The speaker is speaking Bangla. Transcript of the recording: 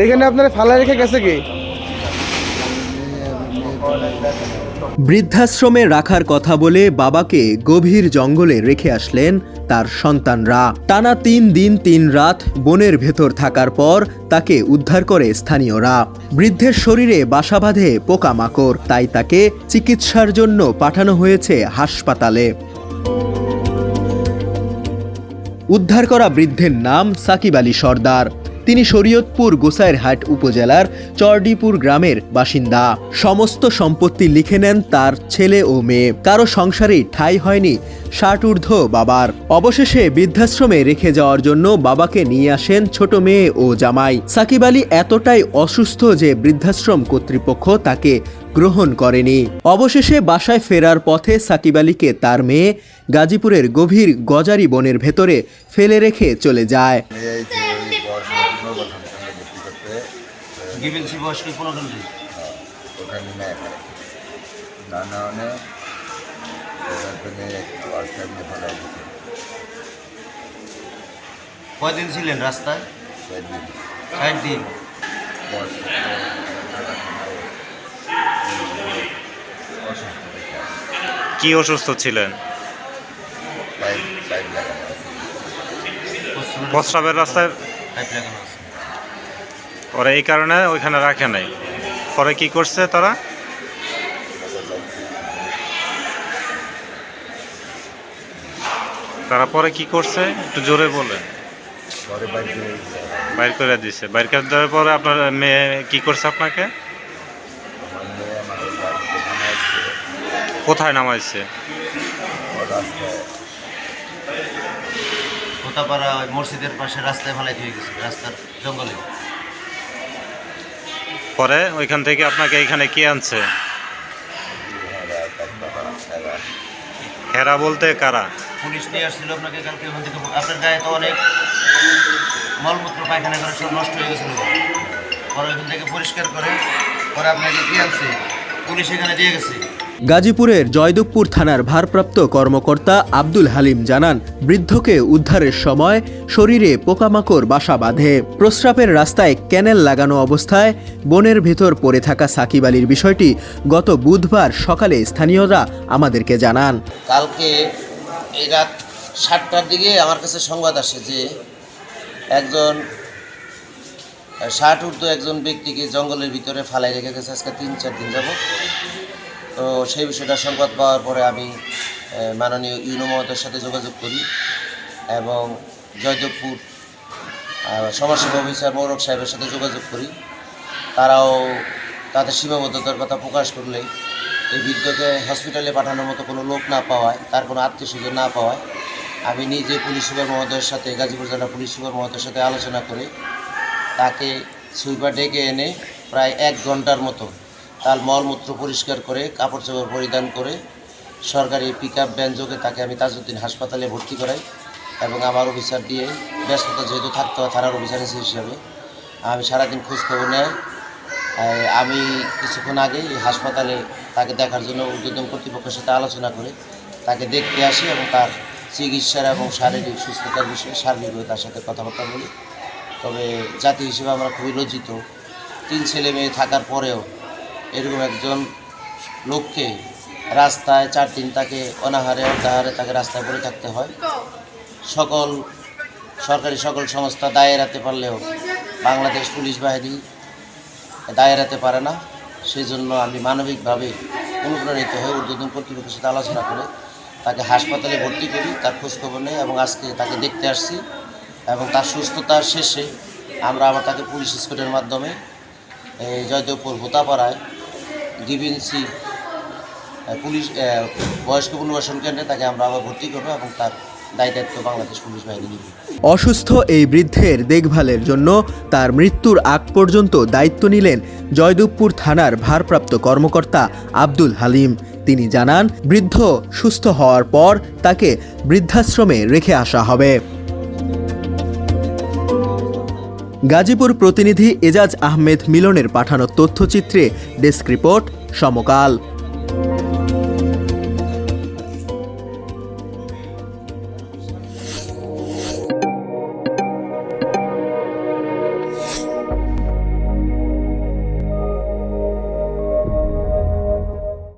এখানে আপনারা ফালা রেখে গেছে কি? বৃদ্ধাশ্রমে রাখার কথা বলে বাবাকে গভীর জঙ্গলে রেখে আসলেন তার সন্তানরা। টানা 3 দিন 3 রাত বনের ভেতর থাকার পর তাকে উদ্ধার করে স্থানীয়রা। বৃদ্ধের শরীরে বাসা বাঁধে পোকামাকড়, তাই তাকে চিকিৎসার জন্য পাঠানো হয়েছে হাসপাতালে। উদ্ধার করা বৃদ্ধের নাম সাকিব আলী সর্দার। তিনি শরীয়তপুর গোসাইরহাট উপজেলার চরডিপুর গ্রামের বাসিন্দা। সমস্ত সম্পত্তি লিখে নেন তার ছেলে ও মেয়ে। কারো সংসারেই ঠাঁই হয়নি 60 ঊর্ধ্ব বাবার। অবশেষে বৃদ্ধাশ্রমে রেখে যাওয়ার জন্য বাবাকে নিয়ে আসেন ছোট মেয়ে ও জামাই। সাকিব আলী এতটাই অসুস্থ যে বৃদ্ধাশ্রম কর্তৃপক্ষ তাকে গ্রহণ করেনি। অবশেষে বাসায় ফেরার পথে সাকিব আলীকে তার মেয়ে গাজীপুরের গভীর গজারি বনের ভেতরে ফেলে রেখে চলে যায়। কয়দিন ছিলেন রাস্তায়? 60 দিন। কি অসুস্থ ছিলেন? প্রস্রাবের রাস্তায় পরে এই কারণে ওইখানে রাখে নাই। পরে কি করছে তারা? পরে কি করছে একটু জোরে বলেন। বাইর করে দিছে। বাইর করে দেওয়ার পরে আপনার মেয়ে কি করছে আপনাকে? কোথায় নামাইছে? কোথাপাড়া মসজিদের পাশে রাস্তায় ফেলাই দিয়ে গেছে, রাস্তার জঙ্গলে। পরে ওইখান থেকে আপনাকে এখানে কে আনছে? হেরা বলতে কারা? পুলিশ নিয়ে আসছিল আপনাকে কালকে। ওখান থেকে আপনার গায়ে তো অনেক মলমূত্র পায়খানা করে সব নষ্ট হয়ে গেছিল। পরে ওইখান থেকে পরিষ্কার করে পরে আপনাকে কে আনছে? পুলিশ এখানে দিয়ে গেছে। গাজীপুরের জয়দেবপুর থানার ভারপ্রাপ্ত কর্মকর্তা আব্দুল হালিম জানান, বৃদ্ধকে উদ্ধারের সময় শরীরে পোকামাকড় বাসা বাঁধে। প্রস্রাবের রাস্তায় ক্যানেল লাগানো অবস্থায় বনের ভেতর পড়ে থাকা সাকিব আলীর বিষয়টি গত বুধবার সকালে স্থানীয়রা আমাদেরকে জানান। কালকে এই রাত 7টার দিকে আমার কাছে সংবাদ আসে যে একজন 60 ঊর্ধ্ব একজন ব্যক্তিকে জঙ্গলের ভিতরে ফালাই রেখে গেছে আজকে 3-4 দিন যাবত। তো সেই বিষয়টা সংবাদ পাওয়ার পরে আমি মাননীয় ইউনো মহোদয়ের সাথে যোগাযোগ করি এবং জয়দেবপুর সমাজসেবা অফিসার মৌরক সাহেবের সাথে যোগাযোগ করি। তারাও তাদের সীমাবদ্ধতার কথা প্রকাশ করলে এই বৃদ্ধকে হসপিটালে পাঠানোর মতো কোনো লোক না পাওয়ায়, তার কোনো আত্মীয়স্বজন না পাওয়ায় আমি নিজে পুলিশ সুপার মহোদয়ের সাথে, গাজীপুর জেলা পুলিশ সুপার মহোদয়ের সাথে আলোচনা করে তাকে সুইপার ডেকে এনে প্রায় 1 ঘন্টার মতো তার মলমূত্র পরিষ্কার করে কাপড় চোপড় পরিধান করে সরকারি পিকআপ ভ্যান যোগে তাকে আমি তাজউদ্দিন হাসপাতালে ভর্তি করাই এবং আমার অফিসার দিয়ে ব্যস্ততা যেহেতু থাকতে হয় থানার অফিসার হিসেবে আমি সারাদিন খোঁজখবর নেয়। আমি কিছুক্ষণ আগে এই হাসপাতালে তাকে দেখার জন্য ঊর্ধ্বতন কর্তৃপক্ষের সাথে আলোচনা করে তাকে দেখতে আসি এবং তার চিকিৎসার এবং শারীরিক সুস্থতার বিষয়ে সার্বিকভাবে তার সাথে কথাবার্তা বলি। তবে জাতি হিসেবে আমরা খুবই লজ্জিত, 3 ছেলে মেয়ে থাকার পরেও এরকম একজন লোককে রাস্তায় 4 দিন তাকে অনাহারে অর্ধাহারে তাকে রাস্তায় পড়ে থাকতে হয়। সরকারি সকল সংস্থা দায় এড়াতে পারলেও বাংলাদেশ পুলিশ বাহিনী দায় এড়াতে পারে না। সেই জন্য আমি মানবিকভাবে অনুপ্রাণিত হয়ে ঊর্ধ্বতন কর্তৃপক্ষের সাথে আলোচনা করে তাকে হাসপাতালে ভর্তি করি, তার খোঁজখবর নেই এবং আজকে তাকে দেখতে আসছি এবং তার সুস্থতার শেষে আমরা তাকে পুলিশ স্কোয়াডের মাধ্যমে জয়দেবপুর ভোতাপাড়ায় ডিভিএনসি পুলিশ বয়স্ক পুনর্বাসন কেন্দ্রে তাকে আমরা আবার ভর্তি করবো এবং তার দায়িত্ব বাংলাদেশ পুলিশ বাহিনী নেবে। অসুস্থ এই বৃদ্ধের দেখভালের জন্য তার মৃত্যুর আগ পর্যন্ত দায়িত্ব নিলেন জয়দেবপুর থানার ভারপ্রাপ্ত কর্মকর্তা আব্দুল হালিম। তিনি জানান, বৃদ্ধ সুস্থ হওয়ার পর তাকে বৃদ্ধাশ্রমে রেখে আসা হবে। গাজীপুর প্রতিনিধি এজাজ আহমেদ মিলনের পাঠানো তথ্যচিত্রে ডেস্ক রিপোর্ট সমকাল।